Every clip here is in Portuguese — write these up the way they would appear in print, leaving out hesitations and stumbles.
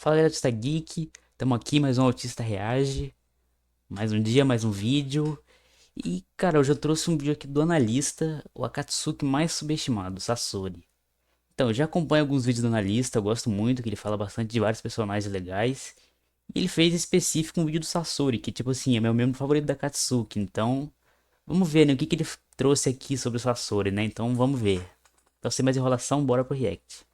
Fala galera, Autista Geek, tamo aqui, mais um Autista Reage, mais um dia, mais um vídeo. E cara, hoje eu trouxe um vídeo aqui do analista, o Akatsuki mais subestimado, Sasori. Então, eu já acompanho alguns vídeos do analista, eu gosto muito, que ele fala bastante de vários personagens legais. E ele fez em específico um vídeo do Sasori, que tipo assim, é meu membro favorito da Akatsuki. Então, vamos ver, né, o que ele trouxe aqui sobre o Sasori, né, então vamos ver. Então, sem mais enrolação, bora pro react.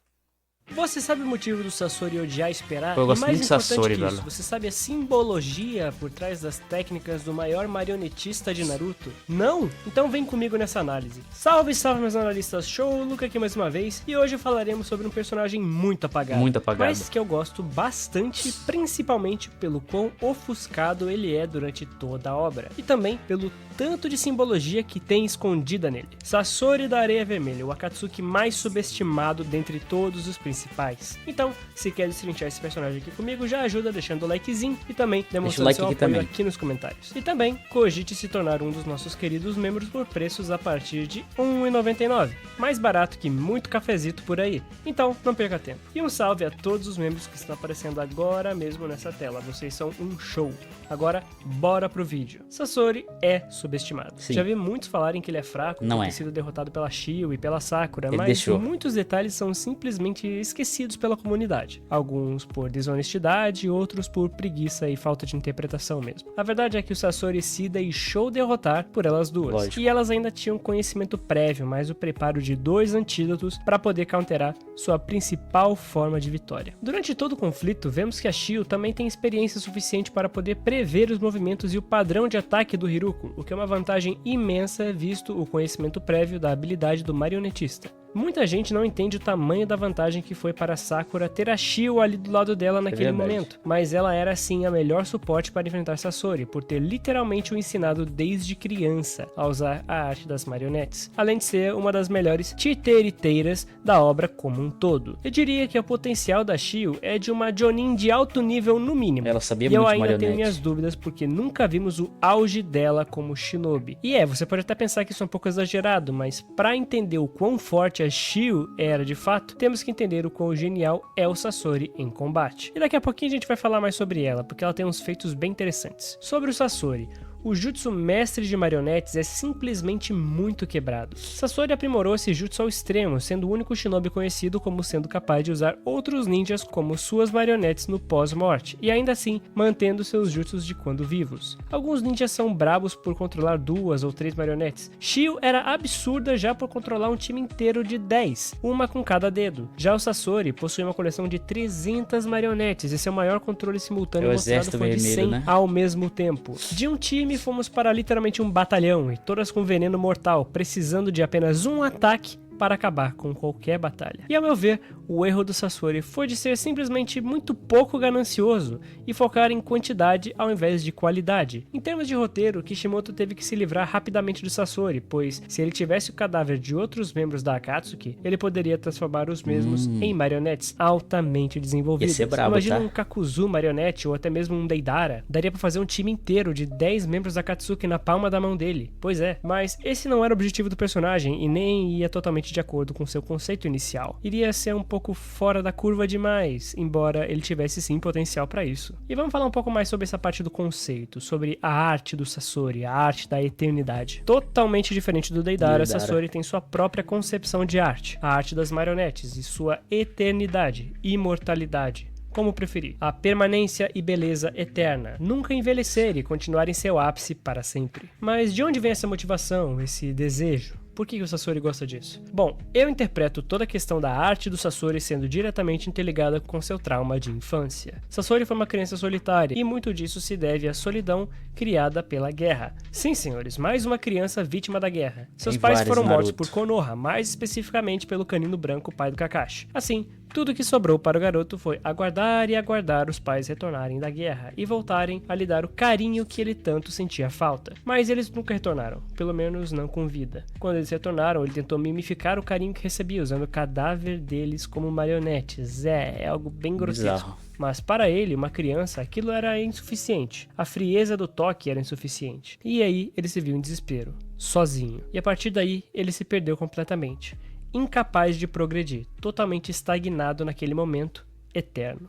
Você sabe o motivo do Sasori odiar esperar? Pô, eu E gosto muito mais de importante Sasori, que isso, velho. você sabe a simbologia por trás das técnicas do maior marionetista de Naruto? Não? Então vem comigo nessa análise. Salve, salve meus analistas show, Luca aqui mais uma vez, e hoje falaremos sobre um personagem muito apagado. Muito apagado. Mas que eu gosto bastante, principalmente pelo quão ofuscado ele é durante toda a obra. E também pelo tanto de simbologia que tem escondida nele. Sasori da Areia Vermelha, o Akatsuki mais subestimado dentre todos os principais. Então, se quer destrinchar esse personagem aqui comigo, já ajuda deixando o likezinho e também demonstrando like seu aqui apoio também. aqui nos comentários. E também, cogite se tornar um dos nossos queridos membros por preços a partir de R$ 1,99. Mais barato que muito cafezito por aí. Então, não perca tempo. E um salve a todos os membros que estão aparecendo agora mesmo nessa tela. Vocês são um show. Agora, bora pro vídeo. Sasori é subestimado. Sim. Já vi muitos falarem que ele é fraco Não por é. ter sido derrotado pela Shio e pela Sakura, Ele mas deixou. muitos detalhes são simplesmente esquecidos pela comunidade. Alguns por desonestidade, outros por preguiça e falta de interpretação mesmo. A verdade é que o Sasori se deixou derrotar por elas duas. Lógico. E elas ainda tinham conhecimento prévio, mais o preparo de 2 antídotos para poder counterar sua principal forma de vitória. Durante todo o conflito, vemos que a Shio também tem experiência suficiente para poder prever os movimentos e o padrão de ataque do Hiruko, o que é uma vantagem imensa visto o conhecimento prévio da habilidade do marionetista. Muita gente não entende o tamanho da vantagem que foi para Sakura ter a Shio ali do lado dela naquele verdade. momento, mas ela era sim a melhor suporte para enfrentar Sasori, por ter literalmente o ensinado desde criança a usar a arte das marionetes, além de ser uma das melhores titeriteiras da obra como um todo. Eu diria que o potencial da Shio é de uma Jonin de alto nível no mínimo, Ela sabia e muito eu de ainda tenho marionete. minhas dúvidas porque nunca vimos o auge dela como Shinobi. E você pode até pensar que isso é um pouco exagerado, mas para entender o quão forte a Shio era de fato, temos que entender o quão genial é o Sasori em combate. E daqui a pouquinho a gente vai falar mais sobre ela, porque ela tem uns feitos bem interessantes. Sobre o Sasori, o jutsu mestre de marionetes é simplesmente muito quebrado. Sasori aprimorou esse jutsu ao extremo, sendo o único shinobi conhecido como sendo capaz de usar outros ninjas como suas marionetes no pós-morte, e ainda assim mantendo seus jutsus de quando vivos. Alguns ninjas são brabos por controlar 2 ou 3 marionetes. Shio era absurda já por controlar um time inteiro de 10, uma com cada dedo. Já o Sasori possui uma coleção de 300 marionetes, e seu maior controle simultâneo É o mostrado exército foi de vermelho, 100 né? ao mesmo tempo. De um time fomos para literalmente um batalhão, e todas com veneno mortal, precisando de apenas um ataque para acabar com qualquer batalha. E ao meu ver, o erro do Sasori foi de ser simplesmente muito pouco ganancioso e focar em quantidade ao invés de qualidade. Em termos de roteiro, Kishimoto teve que se livrar rapidamente do Sasori, pois se ele tivesse o cadáver de outros membros da Akatsuki, ele poderia transformar os mesmos em marionetes altamente desenvolvidas. Ia ser brabo, Imagina tá? um Kakuzu marionete ou até mesmo um Deidara. Daria pra fazer um time inteiro de 10 membros da Akatsuki na palma da mão dele. Pois é, mas esse não era o objetivo do personagem e nem ia totalmente de acordo com seu conceito inicial. Iria ser um pouco fora da curva demais, embora ele tivesse sim potencial para isso. E vamos falar um pouco mais sobre essa parte do conceito, sobre a arte do Sasori, a arte da eternidade. Totalmente diferente do Deidara, Sasori tem sua própria concepção de arte, a arte das marionetes e sua eternidade, imortalidade. Como preferir. A permanência e beleza eterna. Nunca envelhecer e continuar em seu ápice para sempre. Mas de onde vem essa motivação, esse desejo? Por que o Sasori gosta disso? Bom, eu interpreto toda a questão da arte do Sasori sendo diretamente interligada com seu trauma de infância. Sasori foi uma criança solitária, e muito disso se deve à solidão criada pela guerra. Sim, senhores, mais uma criança vítima da guerra. Seus Tem pais vários, foram mortos Naruto. por Konoha, mais especificamente pelo Canino Branco, pai do Kakashi. Assim, tudo que sobrou para o garoto foi aguardar e aguardar os pais retornarem da guerra e voltarem a lhe dar o carinho que ele tanto sentia falta. Mas eles nunca retornaram, pelo menos não com vida. Quando eles retornaram, ele tentou mimificar o carinho que recebia, usando o cadáver deles como marionetes. É algo bem grotesco. Bizarro. Mas para ele, uma criança, aquilo era insuficiente. A frieza do toque era insuficiente. E aí ele se viu em desespero, sozinho. E a partir daí, ele se perdeu completamente. Incapaz de progredir, totalmente estagnado naquele momento eterno.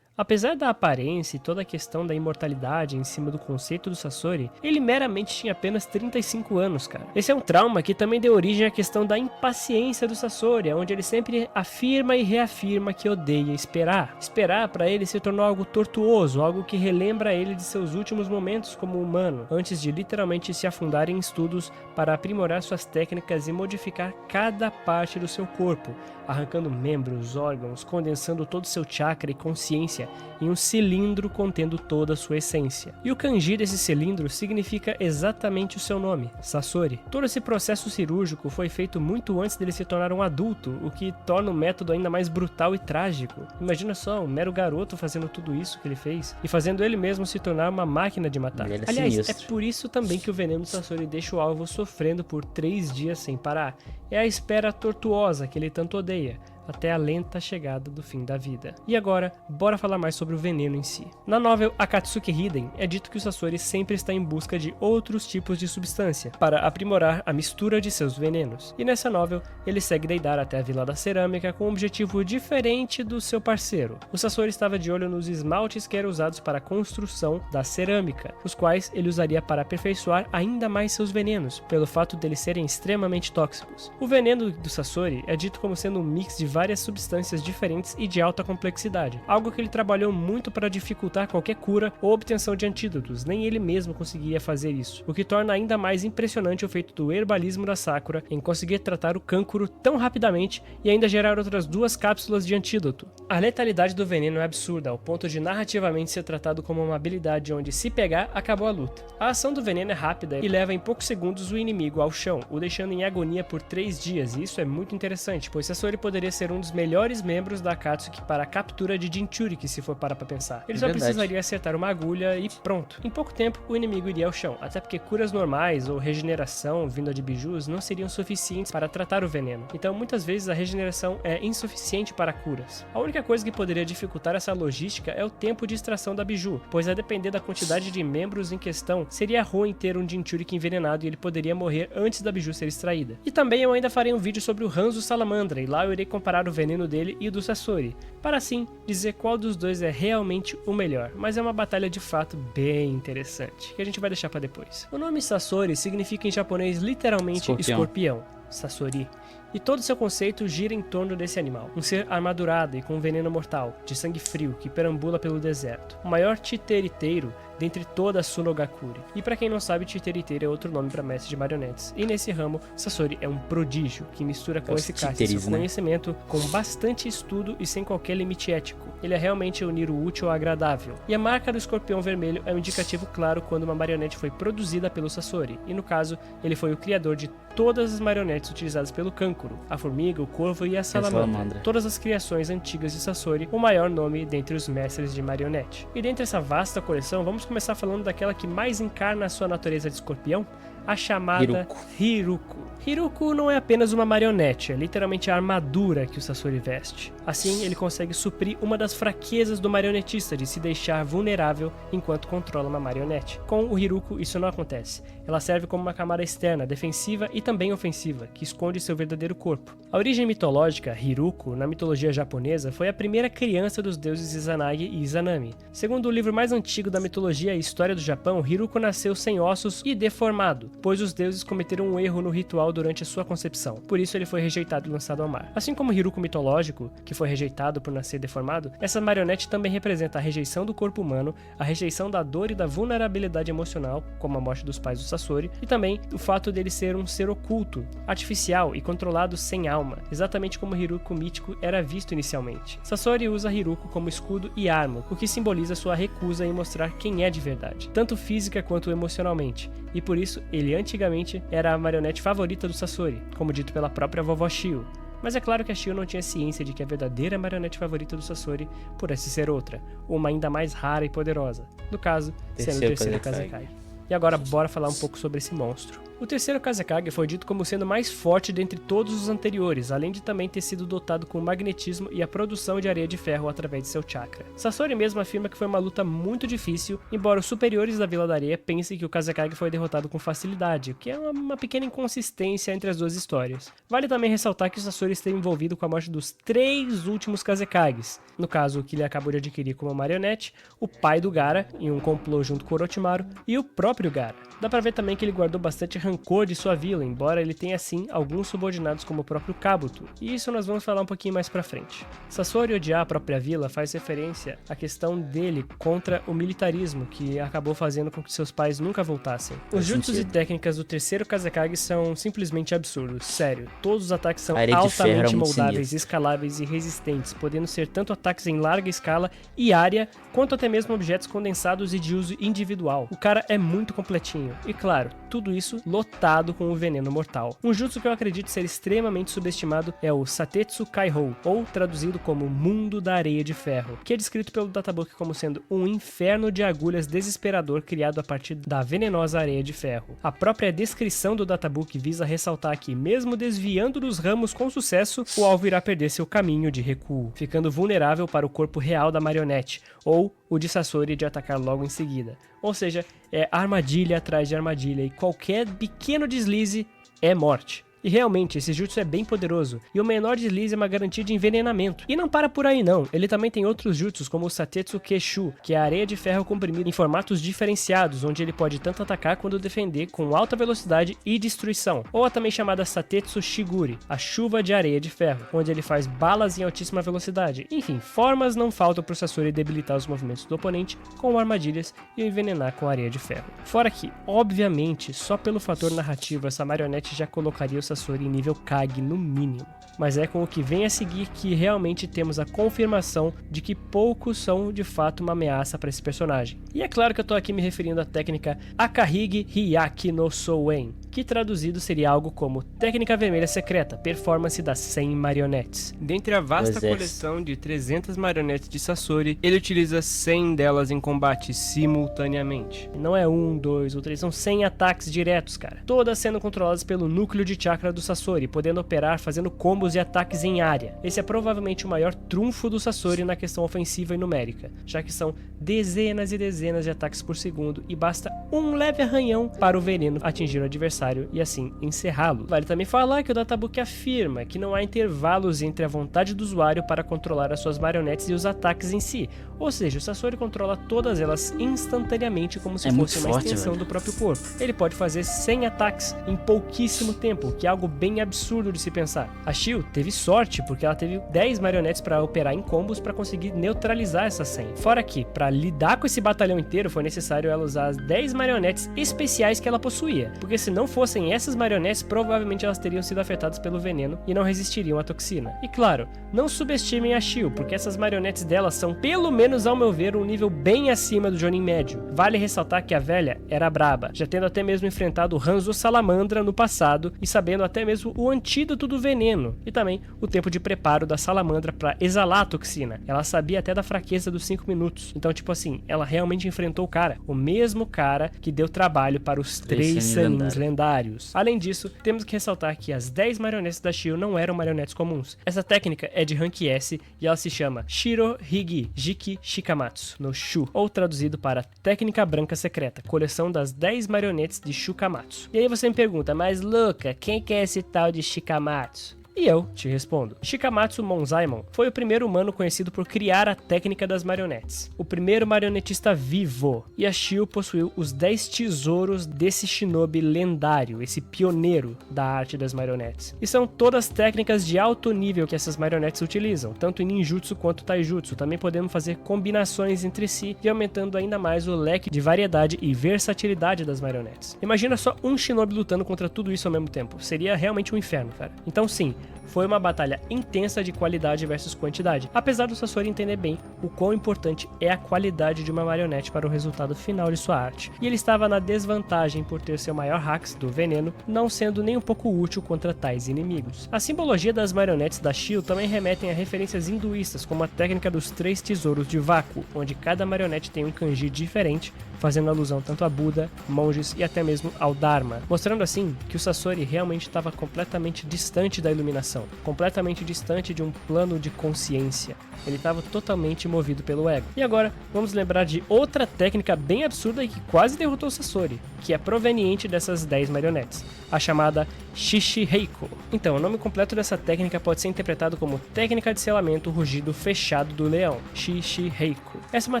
Apesar da aparência e toda a questão da imortalidade em cima do conceito do Sasori, ele meramente tinha apenas 35 anos, cara. Esse é um trauma que também deu origem à questão da impaciência do Sasori, onde ele sempre afirma e reafirma que odeia esperar. Esperar para ele se tornou algo tortuoso, algo que relembra ele de seus últimos momentos como humano, antes de literalmente se afundar em estudos para aprimorar suas técnicas e modificar cada parte do seu corpo, arrancando membros, órgãos, condensando todo seu chakra e consciência em um cilindro contendo toda a sua essência. E o kanji desse cilindro significa exatamente o seu nome, Sasori. Todo esse processo cirúrgico foi feito muito antes dele se tornar um adulto, o que torna o método ainda mais brutal e trágico. Imagina só, um mero garoto fazendo tudo isso que ele fez, e fazendo ele mesmo se tornar uma máquina de matar. Ele é Aliás, sinistro. é por isso também que o veneno do Sasori deixa o alvo sofrendo por 3 dias sem parar. É a espera tortuosa que ele tanto odeia, até a lenta chegada do fim da vida. E agora, bora falar mais sobre o veneno em si. Na novel Akatsuki Hiden, é dito que o Sasori sempre está em busca de outros tipos de substância, para aprimorar a mistura de seus venenos. E nessa novel, ele segue Deidara até a Vila da Cerâmica com um objetivo diferente do seu parceiro. O Sasori estava de olho nos esmaltes que eram usados para a construção da cerâmica, os quais ele usaria para aperfeiçoar ainda mais seus venenos, pelo fato deles serem extremamente tóxicos. O veneno do Sasori é dito como sendo um mix de várias substâncias diferentes e de alta complexidade, algo que ele trabalhou muito para dificultar qualquer cura ou obtenção de antídotos, nem ele mesmo conseguiria fazer isso, o que torna ainda mais impressionante o feito do herbalismo da Sakura em conseguir tratar o cancro tão rapidamente e ainda gerar outras 2 cápsulas de antídoto. A letalidade do veneno é absurda, ao ponto de narrativamente ser tratado como uma habilidade onde, se pegar, acabou a luta. A ação do veneno é rápida e leva em poucos segundos o inimigo ao chão, o deixando em agonia por 3 dias, e isso é muito interessante, pois Sasori poderia ser um dos melhores membros da Akatsuki para a captura de Jinchuriki, se for parar pra pensar. Ele só precisaria acertar uma agulha e pronto. Em pouco tempo, o inimigo iria ao chão, até porque curas normais ou regeneração vinda de bijus não seriam suficientes para tratar o veneno. Então, muitas vezes a regeneração é insuficiente para curas. A única coisa que poderia dificultar essa logística é o tempo de extração da biju, pois a depender da quantidade de membros em questão, seria ruim ter um Jinchuriki envenenado e ele poderia morrer antes da biju ser extraída. E também eu ainda farei um vídeo sobre o Hanzo Salamandra, e lá eu irei comparar o veneno dele e do Sasori, para assim dizer qual dos dois é realmente o melhor, mas é uma batalha de fato bem interessante, que a gente vai deixar para depois. O nome Sasori significa em japonês literalmente escorpião, Sasori, e todo seu conceito gira em torno desse animal, um ser armadurado e com um veneno mortal, de sangue frio, que perambula pelo deserto, o maior titeriteiro dentre toda a Sunogakure. E pra quem não sabe, titeriteiro é outro nome para mestre de marionetes, e nesse ramo, Sasori é um prodígio, que mistura com esse seu conhecimento com bastante estudo e sem qualquer limite ético. Ele é realmente unir o útil ao agradável. E a marca do escorpião vermelho é um indicativo claro quando uma marionete foi produzida pelo Sasori, e no caso, ele foi o criador de todas as marionetes utilizadas pelo Kankuro, a formiga, o corvo e a salamandra. Todas as criações antigas de Sasori, o maior nome dentre os mestres de marionete. E dentre essa vasta coleção, vamos começar falando daquela que mais encarna a sua natureza de escorpião, a chamada Hiruko. Hiruko não é apenas uma marionete, é literalmente a armadura que o Sasori veste. Assim, ele consegue suprir uma das fraquezas do marionetista de se deixar vulnerável enquanto controla uma marionete. Com o Hiruko, isso não acontece. Ela serve como uma camada externa, defensiva e também ofensiva, que esconde seu verdadeiro corpo. A origem mitológica, Hiruko, na mitologia japonesa, foi a primeira criança dos deuses Izanagi e Izanami. Segundo o livro mais antigo da mitologia e história do Japão, Hiruko nasceu sem ossos e deformado, pois os deuses cometeram um erro no ritual durante a sua concepção. Por isso ele foi rejeitado e lançado ao mar. Assim como o Hiruko mitológico, que foi rejeitado por nascer deformado, essa marionete também representa a rejeição do corpo humano, a rejeição da dor e da vulnerabilidade emocional, como a morte dos pais do Sasori, e também o fato dele ser um ser oculto, artificial e controlado sem alma, exatamente como o Hiruko mítico era visto inicialmente. Sasori usa Hiruko como escudo e arma, o que simboliza sua recusa em mostrar quem é de verdade, tanto física quanto emocionalmente, e por isso ele antigamente era a marionete favorita do Sasori, como dito pela própria vovó Shio. Mas é claro que a Shio não tinha ciência de que a verdadeira marionete favorita do Sasori pudesse ser outra, uma ainda mais rara e poderosa, no caso, sendo o terceiro Kazekage. E agora bora falar um pouco sobre esse monstro. O terceiro Kazekage foi dito como sendo mais forte dentre todos os anteriores, além de também ter sido dotado com magnetismo e a produção de areia de ferro através de seu chakra. Sasori mesmo afirma que foi uma luta muito difícil, embora os superiores da Vila da Areia pensem que o Kazekage foi derrotado com facilidade, o que é uma pequena inconsistência entre as duas histórias. Vale também ressaltar que o Sasori esteve envolvido com a morte dos 3 últimos Kazekages, no caso o que ele acabou de adquirir como marionete, o pai do Gaara, em um complô junto com Orochimaru, e o próprio Gaara. Dá pra ver também que ele guardou bastante rancor de sua vila, embora ele tenha sim alguns subordinados como o próprio Kabuto, e isso nós vamos falar um pouquinho mais pra frente. Sasori odiar a própria vila faz referência à questão dele contra o militarismo, que acabou fazendo com que seus pais nunca voltassem. Os jutsus e técnicas do terceiro Kazekage são simplesmente absurdos, sério. Todos os ataques são altamente moldáveis, escaláveis e resistentes, podendo ser tanto ataques em larga escala e área, quanto até mesmo objetos condensados e de uso individual. O cara é muito completinho. E claro, tudo isso lotado com o veneno mortal. Um jutsu que eu acredito ser extremamente subestimado é o Satetsu Kaihou, ou traduzido como Mundo da Areia de Ferro, que é descrito pelo databook como sendo um inferno de agulhas desesperador criado a partir da venenosa areia de ferro. A própria descrição do databook visa ressaltar que, mesmo desviando dos ramos com sucesso, o alvo irá perder seu caminho de recuo, ficando vulnerável para o corpo real da marionete, ou o de Sasori de atacar logo em seguida. Ou seja, é armadilha atrás de armadilha e qualquer pequeno deslize é morte. E realmente, esse jutsu é bem poderoso, e o menor deslize é uma garantia de envenenamento. E não para por aí não, ele também tem outros jutsus como o Satetsu Keshu, que é a areia de ferro comprimida em formatos diferenciados, onde ele pode tanto atacar quanto defender com alta velocidade e destruição. Ou a também chamada Satetsu Shiguri, a chuva de areia de ferro, onde ele faz balas em altíssima velocidade. Enfim, formas não faltam para o Sasori debilitar os movimentos do oponente com armadilhas e o envenenar com areia de ferro. Fora que, obviamente, só pelo fator narrativo essa marionete já colocaria o Sasori em nível Kage no mínimo. Mas é com o que vem a seguir que realmente temos a confirmação de que poucos são de fato uma ameaça para esse personagem. E é claro que eu tô aqui me referindo à técnica Akahige Hyaki no Souen, que traduzido seria algo como Técnica Vermelha Secreta, performance das 100 marionetes. Dentre a vasta coleção de 300 marionetes de Sasori, ele utiliza 100 delas em combate simultaneamente. Não é 1, 2 ou 3, são 100 ataques diretos, cara. Todas sendo controladas pelo núcleo de chakra do Sasori, podendo operar fazendo combos e ataques em área. Esse é provavelmente o maior trunfo do Sasori na questão ofensiva e numérica, já que são dezenas e dezenas de ataques por segundo e basta um leve arranhão para o veneno atingir o adversário e assim encerrá-lo. Vale também falar que o databook afirma que não há intervalos entre a vontade do usuário para controlar as suas marionetes e os ataques em si, ou seja, o Sasori controla todas elas instantaneamente como se fosse uma extensão do próprio corpo. Ele pode fazer 100 ataques em pouquíssimo tempo, que é algo bem absurdo de se pensar. A Shio teve sorte porque ela teve 10 marionetes para operar em combos para conseguir neutralizar essas 100. Fora que, para lidar com esse batalhão inteiro, foi necessário ela usar as 10 marionetes especiais que ela possuía, porque se não fossem essas marionetes, provavelmente elas teriam sido afetadas pelo veneno e não resistiriam à toxina. E claro, não subestimem a Shio, porque essas marionetes dela são, pelo menos ao meu ver, um nível bem acima do Jonin médio. Vale ressaltar que a velha era braba, já tendo até mesmo enfrentado o Hanzo Salamandra no passado e sabendo até mesmo o antídoto do veneno, e também o tempo de preparo da Salamandra para exalar a toxina. Ela sabia até da fraqueza dos 5 minutos. Então, tipo assim, ela realmente enfrentou o cara, o mesmo cara que deu trabalho para os 3 Sanins lendários. Além disso, temos que ressaltar que as 10 marionetes da Shio não eram marionetes comuns. Essa técnica é de rank S e ela se chama Shiro Higi Jiki Shikamatsu no Shu, ou traduzido para Técnica Branca Secreta, coleção das 10 marionetes de Shukamatsu. E aí você me pergunta, mas Luca, quem que é esse tal de Shikamatsu? E eu te respondo. Shikamatsu Monzaemon foi o primeiro humano conhecido por criar a técnica das marionetes. O primeiro marionetista vivo. E a Shio possuiu os 10 tesouros desse shinobi lendário, esse pioneiro da arte das marionetes. E são todas técnicas de alto nível que essas marionetes utilizam, tanto em ninjutsu quanto taijutsu, também podendo fazer combinações entre si e aumentando ainda mais o leque de variedade e versatilidade das marionetes. Imagina só um shinobi lutando contra tudo isso ao mesmo tempo. Seria realmente um inferno, cara. Então sim, Foi uma batalha intensa de qualidade versus quantidade, apesar do Sasori entender bem o quão importante é a qualidade de uma marionete para o resultado final de sua arte. E ele estava na desvantagem por ter seu maior hacks do veneno não sendo nem um pouco útil contra tais inimigos. A simbologia das marionetes da Shio também remetem a referências hinduístas, como a técnica dos 3 tesouros de vácuo, onde cada marionete tem um kanji diferente, fazendo alusão tanto a Buda, monges e até mesmo ao Dharma, mostrando assim que o Sasori realmente estava completamente distante da iluminação, completamente distante de um plano de consciência. Ele estava totalmente movido pelo ego. E agora, vamos lembrar de outra técnica bem absurda e que quase derrotou o Sasori, que é proveniente dessas 10 marionetes, a chamada Shishiheiko. Então, o nome completo dessa técnica pode ser interpretado como técnica de selamento rugido fechado do leão, Shishiheiko. Essa é uma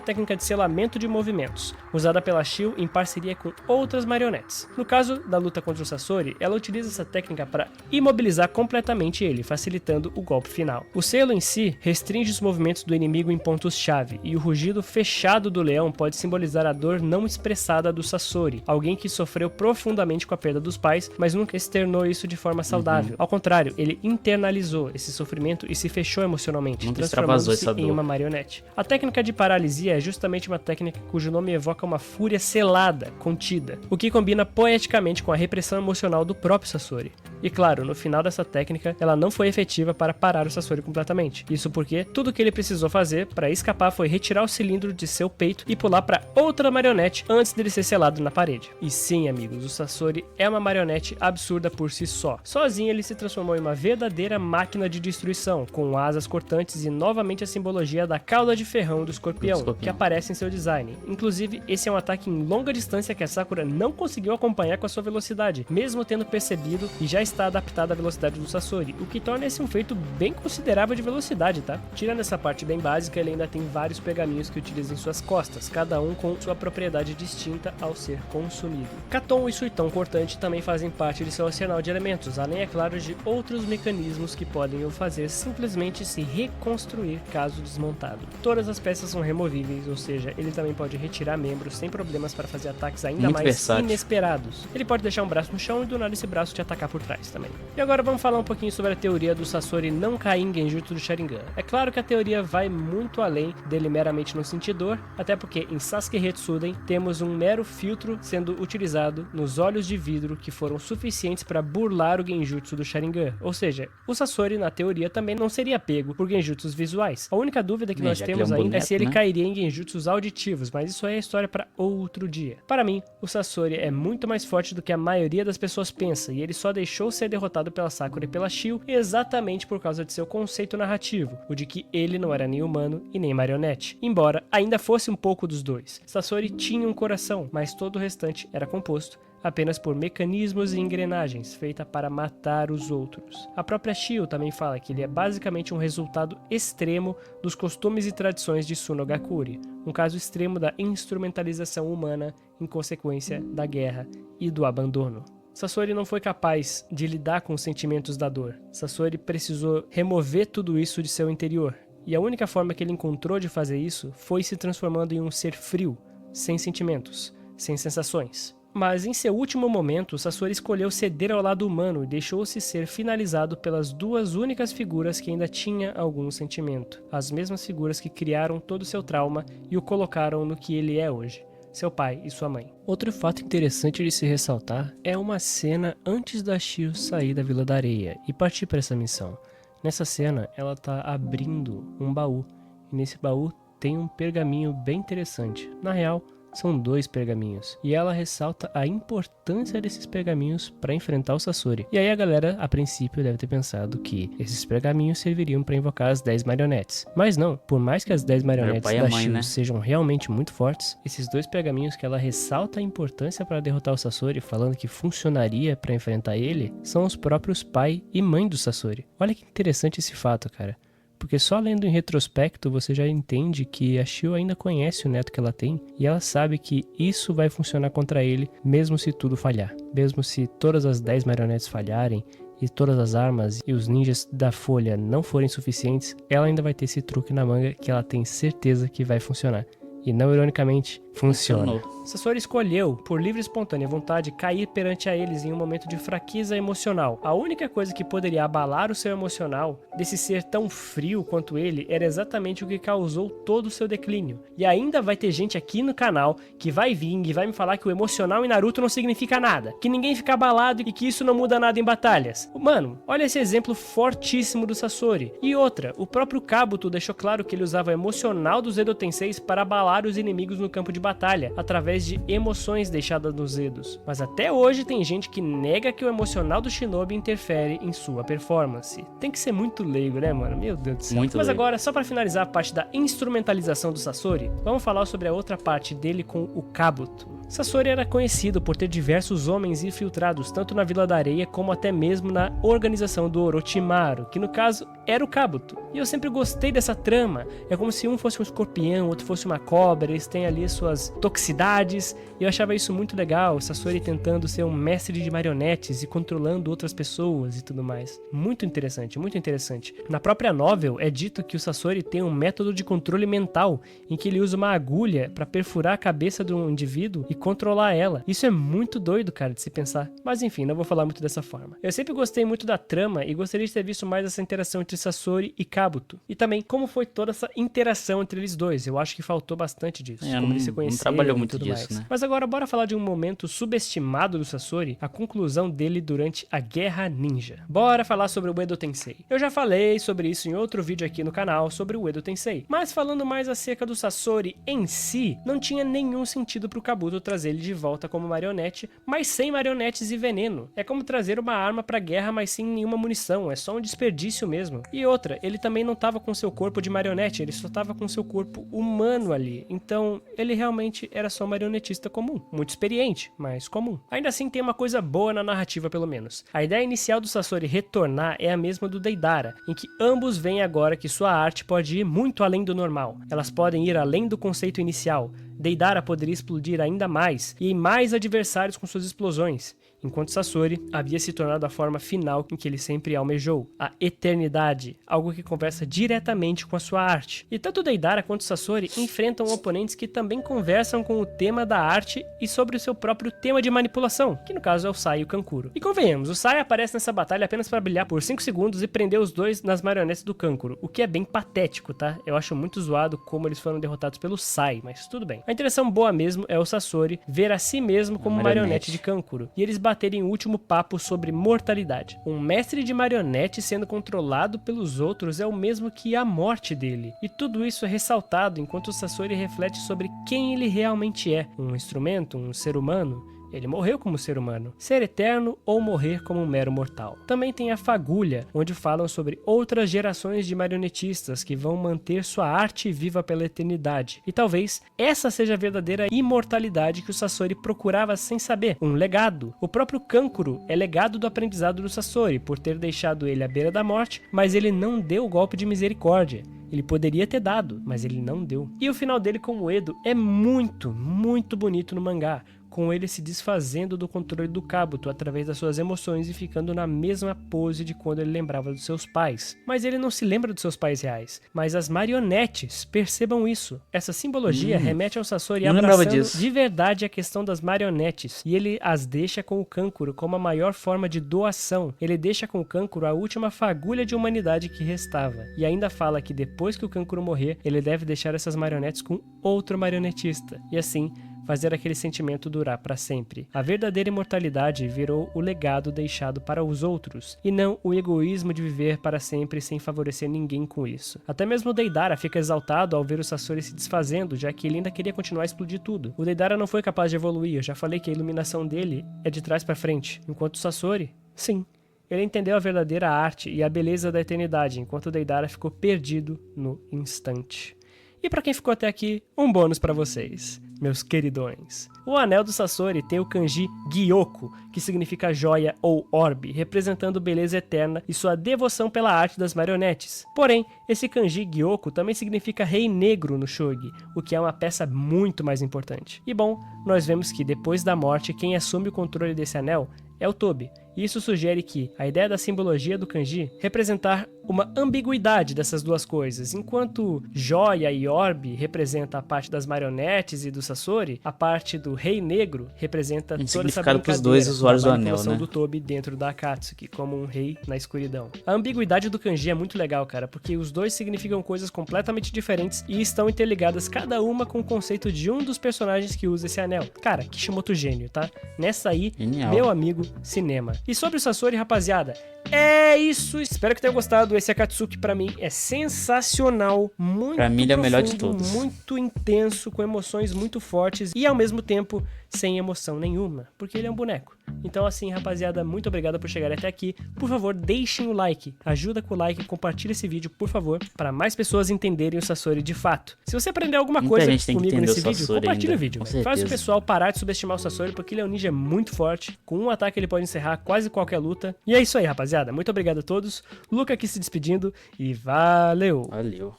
técnica de selamento de movimentos, usada pela Shio em parceria com outras marionetes. No caso da luta contra o Sasori, ela utiliza essa técnica para imobilizar completamente ele, facilitando o golpe final. O selo em si restringe os movimentos do inimigo em pontos-chave, e o rugido fechado do leão pode simbolizar a dor não expressada do Sasori, alguém que sofreu profundamente com a perda dos pais, mas nunca externou isso de forma saudável. Ao contrário, ele internalizou esse sofrimento e se fechou emocionalmente, transformando-se em uma marionete. A técnica de paralisia é justamente uma técnica cujo nome evoca uma fúria selada, contida, o que combina poeticamente com a repressão emocional do próprio Sasori. E claro, no final dessa técnica, ela não foi efetiva para parar o Sasori completamente. Isso porque tudo que ele precisou fazer para escapar foi retirar o cilindro de seu peito e pular para outra marionete antes dele ser selado na parede. E sim, amigos, o Sasori é uma marionete absurda por si só. Sozinho ele se transformou em uma verdadeira máquina de destruição, com asas cortantes e novamente a simbologia da cauda de ferrão do escorpião, que aparece em seu design. Inclusive, esse é um ataque em longa distância que a Sakura não conseguiu acompanhar com a sua velocidade, mesmo tendo percebido e já está adaptada à velocidade do Sasori, o que torna esse um feito bem considerável de velocidade, tá? Tirando essa parte bem básica, ele ainda tem vários pergaminhos que utiliza em suas costas, cada um com sua propriedade distinta ao ser consumido. Katon e Suiton cortante também fazem parte de seu arsenal de elementos, além, é claro, de outros mecanismos que podem o fazer simplesmente se reconstruir caso desmontado. Todas as peças são removíveis, ou seja, ele também pode retirar membros sem problemas para fazer ataques ainda muito mais versátil. Inesperados. Ele pode deixar um braço no chão e do nada esse braço te atacar por trás também. E agora vamos falar um pouquinho sobre a teoria do Sasori não cair em Genjutsu do Sharingan. É claro que a teoria vai muito além dele meramente no sentidor, até porque em Sasuke Hetsuden temos um mero filtro sendo utilizado nos olhos de vidro que foram suficientes para burlar o Genjutsu do Sharingan. Ou seja, o Sasori na teoria também não seria pego por Genjutsus visuais. A única dúvida que nós temos ainda é se ele cairia em Genjutsus auditivos, mas isso é história para outro dia. Para mim, o Sasori é muito mais forte do que a maioria das pessoas pensa, e ele só deixou ser derrotado pela Sakura e pela Shio exatamente por causa de seu conceito narrativo, o de que ele não era nem humano e nem marionete. Embora ainda fosse um pouco dos dois, Sasori tinha um coração, mas todo o restante era composto apenas por mecanismos e engrenagens feita para matar os outros. A própria Shio também fala que ele é basicamente um resultado extremo dos costumes e tradições de Sunogakure, um caso extremo da instrumentalização humana em consequência da guerra e do abandono. Sasori não foi capaz de lidar com os sentimentos da dor. Sasori precisou remover tudo isso de seu interior, e a única forma que ele encontrou de fazer isso foi se transformando em um ser frio, sem sentimentos, sem sensações. Mas em seu último momento, Sasori escolheu ceder ao lado humano e deixou-se ser finalizado pelas duas únicas figuras que ainda tinha algum sentimento. As mesmas figuras que criaram todo o seu trauma e o colocaram no que ele é hoje. Seu pai e sua mãe. Outro fato interessante de se ressaltar é uma cena antes da Shio sair da Vila da Areia e partir para essa missão. Nessa cena, ela está abrindo um baú, e nesse baú tem um pergaminho bem interessante. Na real, são 2 pergaminhos, e ela ressalta a importância desses pergaminhos para enfrentar o Sasori. E aí a galera, a princípio, deve ter pensado que esses pergaminhos serviriam para invocar as 10 marionetes. Mas não, por mais que as 10 marionetes da Shio sejam realmente muito fortes, esses 2 pergaminhos que ela ressalta a importância para derrotar o Sasori, falando que funcionaria para enfrentar ele, são os próprios pai e mãe do Sasori. Olha que interessante esse fato, cara. Porque só lendo em retrospecto você já entende que a Shio ainda conhece o neto que ela tem e ela sabe que isso vai funcionar contra ele mesmo se tudo falhar. Mesmo se todas as 10 marionetes falharem e todas as armas e os ninjas da Folha não forem suficientes, ela ainda vai ter esse truque na manga que ela tem certeza que vai funcionar. E não ironicamente, funciona. Funcionou. Sasori escolheu, por livre e espontânea vontade, cair perante a eles em um momento de fraqueza emocional. A única coisa que poderia abalar o seu emocional, desse ser tão frio quanto ele, era exatamente o que causou todo o seu declínio. E ainda vai ter gente aqui no canal que vai vir e vai me falar que o emocional em Naruto não significa nada, que ninguém fica abalado e que isso não muda nada em batalhas. Mano, olha esse exemplo fortíssimo do Sasori. E outra, o próprio Kabuto deixou claro que ele usava o emocional dos Edo Tenseis para abalar os inimigos no campo de batalha, através de emoções deixadas nos dedos. Mas até hoje tem gente que nega que o emocional do Shinobi interfere em sua performance. Tem que ser muito leigo, né, mano? Meu Deus do céu. Muito Mas leigo. agora, só pra finalizar a parte da instrumentalização do Sasori, vamos falar sobre a outra parte dele com o Kabuto. Sasori era conhecido por ter diversos homens infiltrados, tanto na Vila da Areia como até mesmo na organização do Orochimaru, que no caso era o Kabuto. E eu sempre gostei dessa trama. É como se um fosse um escorpião, outro fosse uma cobra, eles têm ali suas toxicidades, e eu achava isso muito legal, o Sasori tentando ser um mestre de marionetes e controlando outras pessoas e tudo mais. Muito interessante, muito interessante. Na própria novel é dito que o Sasori tem um método de controle mental, em que ele usa uma agulha para perfurar a cabeça de um indivíduo e controlar ela. Isso é muito doido, cara, de se pensar. Mas enfim, não vou falar muito dessa forma. Eu sempre gostei muito da trama e gostaria de ter visto mais essa interação entre Sasori e Kabuto. E também como foi toda essa interação entre eles dois. Eu acho que faltou bastante disso. Como eles se Não conheceram trabalhou e muito tudo disso, mais. né? Mas agora bora falar de um momento subestimado do Sasori, a conclusão dele durante a Guerra Ninja. Bora falar sobre o Edo Tensei. Eu já falei sobre isso em outro vídeo aqui no canal, sobre o Edo Tensei. Mas falando mais acerca do Sasori em si, não tinha nenhum sentido pro Kabuto trazer ele de volta como marionete, mas sem marionetes e veneno. É como trazer uma arma pra guerra, mas sem nenhuma munição, é só um desperdício mesmo. E outra, ele também não tava com seu corpo de marionete, ele só tava com seu corpo humano ali. Então, ele realmente era só um marionetista comum. Muito experiente, mas comum. Ainda assim, tem uma coisa boa na narrativa, pelo menos. A ideia inicial do Sasori retornar é a mesma do Deidara, em que ambos veem agora que sua arte pode ir muito além do normal. Elas podem ir além do conceito inicial. Deidara poderia explodir ainda mais, e em mais adversários com suas explosões, enquanto Sasori havia se tornado a forma final em que ele sempre almejou, a eternidade, algo que conversa diretamente com a sua arte. E tanto Deidara quanto Sasori enfrentam oponentes que também conversam com o tema da arte e sobre o seu próprio tema de manipulação, que no caso é o Sai e o Kankuro. E convenhamos, o Sai aparece nessa batalha apenas para brilhar por 5 segundos e prender os dois nas marionetes do Kankuro, o que é bem patético, tá? Eu acho muito zoado como eles foram derrotados pelo Sai, mas tudo bem. A interação boa mesmo é o Sasori ver a si mesmo como marionete de Kankuro, e eles baterem o último papo sobre mortalidade. Um mestre de marionete sendo controlado pelos outros é o mesmo que a morte dele. E tudo isso é ressaltado enquanto o Sasori reflete sobre quem ele realmente é. Um instrumento, um ser humano. Ele morreu como ser humano, ser eterno ou morrer como um mero mortal. Também tem a Fagulha, onde falam sobre outras gerações de marionetistas que vão manter sua arte viva pela eternidade. E talvez essa seja a verdadeira imortalidade que o Sasori procurava sem saber, um legado. O próprio Kankuro é legado do aprendizado do Sasori, por ter deixado ele à beira da morte, mas ele não deu o golpe de misericórdia. Ele poderia ter dado, mas ele não deu. E o final dele com o Edo é muito, muito bonito no mangá, com ele se desfazendo do controle do Kabuto através das suas emoções e ficando na mesma pose de quando ele lembrava dos seus pais. Mas ele não se lembra dos seus pais reais, mas as marionetes, percebam isso. Essa simbologia remete ao Sasori Não lembrava abraçando disso. de verdade a questão das marionetes, e ele as deixa com o Kankuro como a maior forma de doação. Ele deixa com o Kankuro a última fagulha de humanidade que restava, e ainda fala que depois que o Kankuro morrer, ele deve deixar essas marionetes com outro marionetista, e assim fazer aquele sentimento durar para sempre. A verdadeira imortalidade virou o legado deixado para os outros, e não o egoísmo de viver para sempre sem favorecer ninguém com isso. Até mesmo o Deidara fica exaltado ao ver o Sasori se desfazendo, já que ele ainda queria continuar a explodir tudo. O Deidara não foi capaz de evoluir, eu já falei que a iluminação dele é de trás para frente, enquanto o Sasori, sim. Ele entendeu a verdadeira arte e a beleza da eternidade, enquanto o Deidara ficou perdido no instante. E pra quem ficou até aqui, um bônus pra vocês, meus queridões. O anel do Sasori tem o kanji Gyoko, que significa joia ou orbe, representando beleza eterna e sua devoção pela arte das marionetes. Porém, esse kanji Gyoko também significa rei negro no shogi, o que é uma peça muito mais importante. E bom, nós vemos que depois da morte, quem assume o controle desse anel é o Tobi. Isso sugere que a ideia da simbologia do kanji representar uma ambiguidade dessas duas coisas. Enquanto joia e orbe representa a parte das marionetes e do Sasori, a parte do rei negro representa toda essa significado pros brincadeira dois usuários da do anel, manipulação né? do Tobi dentro da Akatsuki, como um rei na escuridão. A ambiguidade do kanji é muito legal, cara, porque os dois significam coisas completamente diferentes e estão interligadas cada uma com o conceito de um dos personagens que usa esse anel. Cara, Kishimoto gênio, tá? Nessa aí, Genial. meu amigo, cinema. E sobre o Sasori, rapaziada, é isso. Espero que tenham gostado. Esse Akatsuki pra mim é sensacional, muito Pra mim ele é o melhor de profundo, todos. muito intenso, com emoções muito fortes e ao mesmo tempo sem emoção nenhuma, porque ele é um boneco. Então assim, rapaziada, muito obrigado por chegar até aqui. Por favor, deixem o like, ajuda com o like, compartilha esse vídeo, por favor, para mais pessoas entenderem o Sasori de fato. Se você aprender alguma Muita coisa gente tem que comigo entender nesse o vídeo, Sasori compartilha ainda, o vídeo, com velho. Faz o certeza. pessoal parar de subestimar o Sasori, porque ele é um ninja muito forte. Com um ataque ele pode encerrar quase qualquer luta. E é isso aí, rapaziada. Muito obrigado a todos. Luca aqui se despedindo e valeu! Valeu.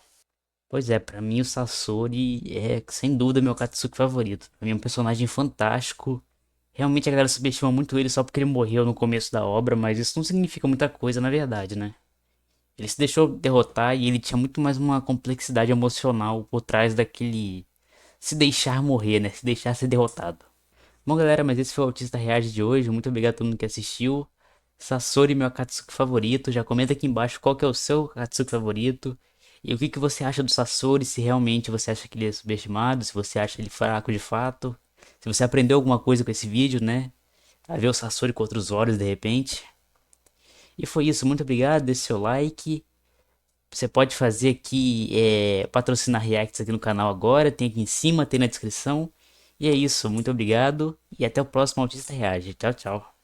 Pois é, pra mim o Sasori é sem dúvida meu Akatsuki favorito. Pra mim é um personagem fantástico. Realmente a galera subestima muito ele só porque ele morreu no começo da obra, mas isso não significa muita coisa na verdade, né? Ele se deixou derrotar e ele tinha muito mais uma complexidade emocional por trás daquele se deixar morrer, né? Se deixar ser derrotado. Bom, galera, mas esse foi o Autista Reage de hoje. Muito obrigado a todo mundo que assistiu. Sasori, meu Akatsuki favorito. Já comenta aqui embaixo qual que é o seu Akatsuki favorito. E o que, que você acha do Sasori, se realmente você acha que ele é subestimado, se você acha ele fraco de fato. Se você aprendeu alguma coisa com esse vídeo, né? A ver o Sasori com outros olhos de repente. E foi isso, muito obrigado, deixe seu like. Você pode fazer aqui, patrocinar reacts aqui no canal agora, tem aqui em cima, tem na descrição. E é isso, muito obrigado e até o próximo Autista Reage. Tchau, tchau.